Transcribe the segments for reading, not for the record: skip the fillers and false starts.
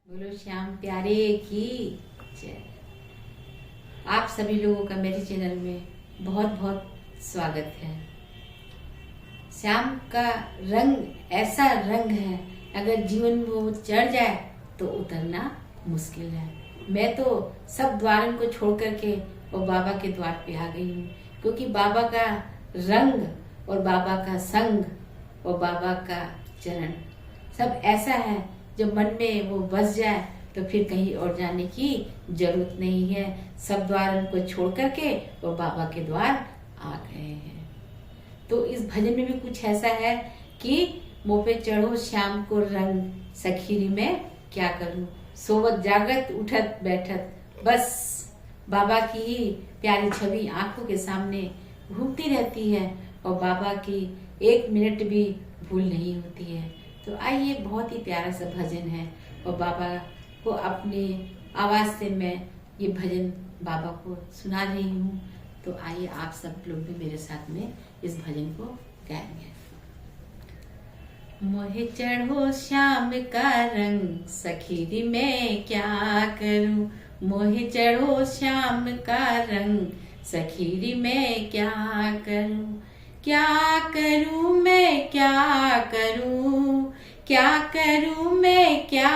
बोलो श्याम प्यारे की जय। आप सभी लोगों का मेरे चैनल में बहुत बहुत स्वागत है। श्याम का रंग ऐसा रंग है, अगर जीवन में वो चढ़ जाए तो उतरना मुश्किल है। मैं तो सब द्वारों को छोड़ करके और बाबा के द्वार पे आ गई हूँ, क्योंकि बाबा का रंग और बाबा का संग और बाबा का चरण सब ऐसा है जो मन में वो बस जाए तो फिर कहीं और जाने की जरूरत नहीं है। सब द्वार को छोड़ करके वो बाबा के द्वार आ गए हैं। तो इस भजन में भी कुछ ऐसा है कि मुँह पे चढ़ो श्याम को रंग, सखीरी में क्या करूं, सोवत जागत उठत बैठत, बस बाबा की ही प्यारी छवि आंखों के सामने घूमती रहती है और बाबा की एक मिनट भी भूल नहीं होती है। तो आइए, बहुत ही प्यारा सा भजन है और बाबा को अपनी आवाज से मैं ये भजन बाबा को सुना रही हूँ। तो आइए आप सब लोग भी मेरे साथ में इस भजन को गाएंगे। मोहे चढ़ो श्याम का रंग, सखीरी मैं क्या करूं। मोहे चढ़ो श्याम का रंग, सखीरी मैं क्या करूं। क्या करूं मैं क्या करूं, क्या करूं मैं क्या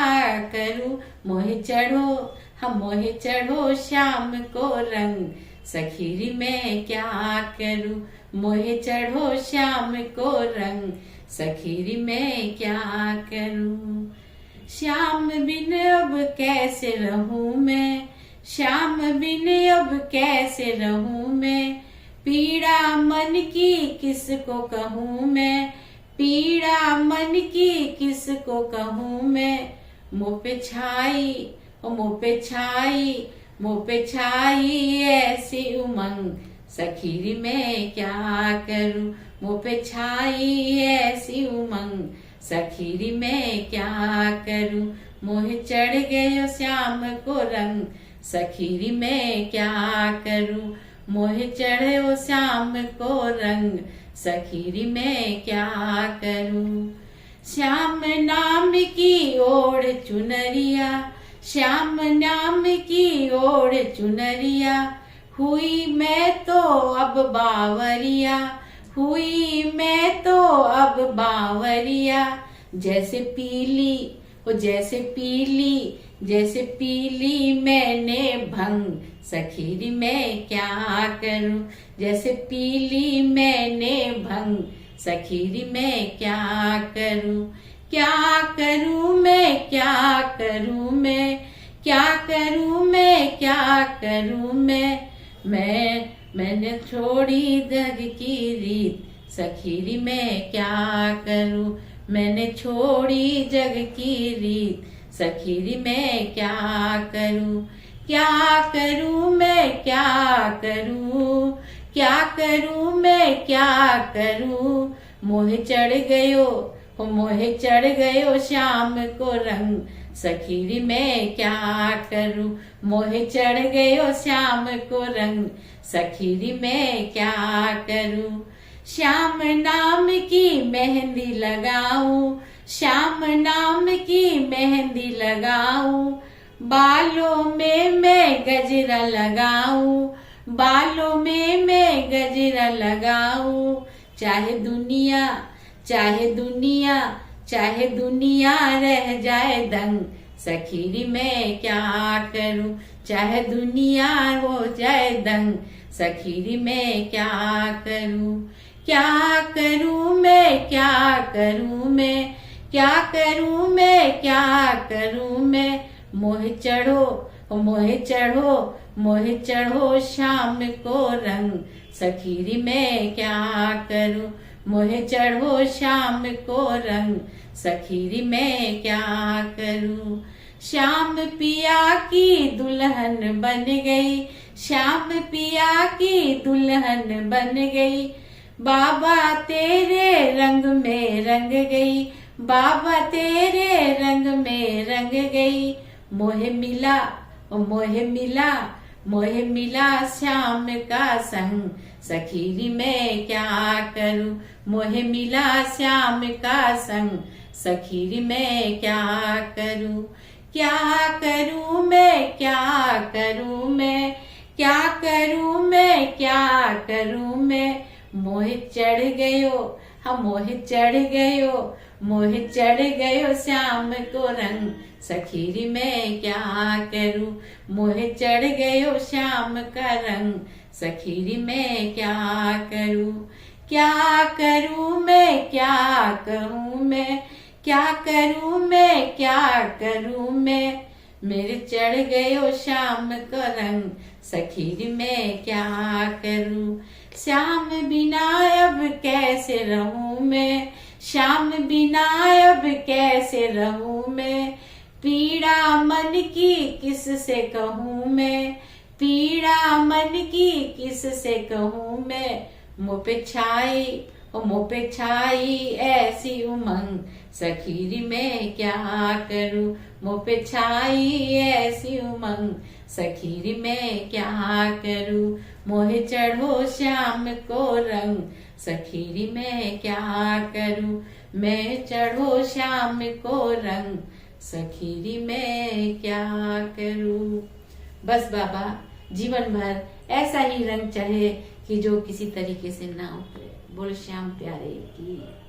करूं। मोहे चढ़ो, हम मोहे चढ़ो श्याम को रंग, सखीरी मैं क्या करूं। मोहे चढ़ो श्याम को रंग, सखीरी मैं क्या करूं। श्याम बिन अब कैसे रहूं मैं, श्याम बिन अब कैसे रहूं मैं। पीड़ा मन की किसको कहूँ मैं, पीड़ा मन की किसको कहूँ मैं। मुँह पे छाई ओ मुँह पे छाई, मुँह पे छाई ऐसी उमंग, सखीरी मैं क्या करूँ। मुँह पे छाई ऐसी उमंग, सखीरी मैं क्या करूँ। मोहे चढ़ गयो श्याम को रंग, सखीरी मैं क्या करूँ। मोहे चढ़े ओ श्याम को रंग, सखीरी मैं क्या करूं। श्याम नाम की ओढ़ चुनरिया, श्याम नाम की ओढ़ चुनरिया। हुई मैं तो अब बावरिया, हुई मैं तो अब बावरिया। जैसे पीली ओ जैसे पीली, जैसे पीली मैंने भंग, सखीरी मैं क्या करूं। जैसे पीली मैंने भंग, सखीरी मैं क्या करूं। क्या करूं मैं क्या करूं मैं, क्या करूं मैं क्या करूं मैंने छोड़ी दग की रीत, सखीरी मैं क्या करूं। मैंने छोड़ी जग की रीत, सखीरी मैं क्या करूं। क्या करूं मैं क्या करूं, क्या करूं मैं क्या करूं। मोहे चढ़ गयो हो मोहे चढ़ गयो श्याम को रंग, सखीरी मैं क्या करूं। मोहे चढ़ गयो श्याम को रंग, सखीरी मैं क्या करूं। श्याम नाम की मेहंदी लगाऊं, श्याम नाम की मेहंदी लगाऊं। बालों में मैं गजरा लगाऊं, बालों में मैं गजरा लगाऊं। चाहे दुनिया चाहे दुनिया चाहे दुनिया रह जाए दंग, सखीरी मैं क्या करूं। चाहे दुनिया हो जाए दंग, सखीरी मैं क्या करूं। क्या करूं मैं क्या करूं मैं, क्या करूं मैं क्या करूं मैं। मोहे चढ़ो मोहे चढ़ो, मोहे चढ़ो श्याम को रंग, सखीरी मैं क्या करूं। मोहे चढ़ो श्याम को रंग, सखीरी मैं क्या करूं। श्याम पिया की दुल्हन बन गई, श्याम पिया की दुल्हन बन गई। बाबा तेरे रंग में रंग गई, बाबा तेरे रंग में रंग गई। मोहे मिला ओ मोहे मिला, मोहे मिला श्याम का संग, सखीरी मैं क्या करूं। मोहे मिला श्याम का संग, सखीरी मैं क्या करूं। क्या करूं मैं, क्या करूं मैं, क्या करूं मैं, क्या करूं मैं। मोह चढ़ गयो, हम मोह चढ़ गयो, मोह चढ़ गयो श्याम को रंग, सखीरी मैं क्या करूं। मोह चढ़ गयो श्याम का रंग, सखीरी मैं क्या करूं। क्या करूं मैं, क्या करूं मैं, क्या करूं मैं, क्या करूं मैं। मेरे चढ़ गयो श्याम का रंग, सखीरी मैं क्या करूं। श्याम बिना अब कैसे रहूं मैं, श्याम बिना अब कैसे रहूं मैं। पीड़ा मन की किस से कहूं मैं, पीड़ा मन की किस से कहूं मैं। मुँह पे छाई ओ मुँह पे छाई ऐसी उमंग, सखीरी मैं क्या करूं। मुँह पे छाई ऐसी उमंग, सखीरी मैं क्या करूं। मोहे चढ़ो श्याम को रंग, सखीरी मैं क्या करूं। मैं चढ़ो श्याम को रंग, सखीरी मैं क्या करूं। बस बाबा जीवन भर ऐसा ही रंग चढ़े कि जो किसी तरीके से ना उतरे। बोल श्याम प्यारे की।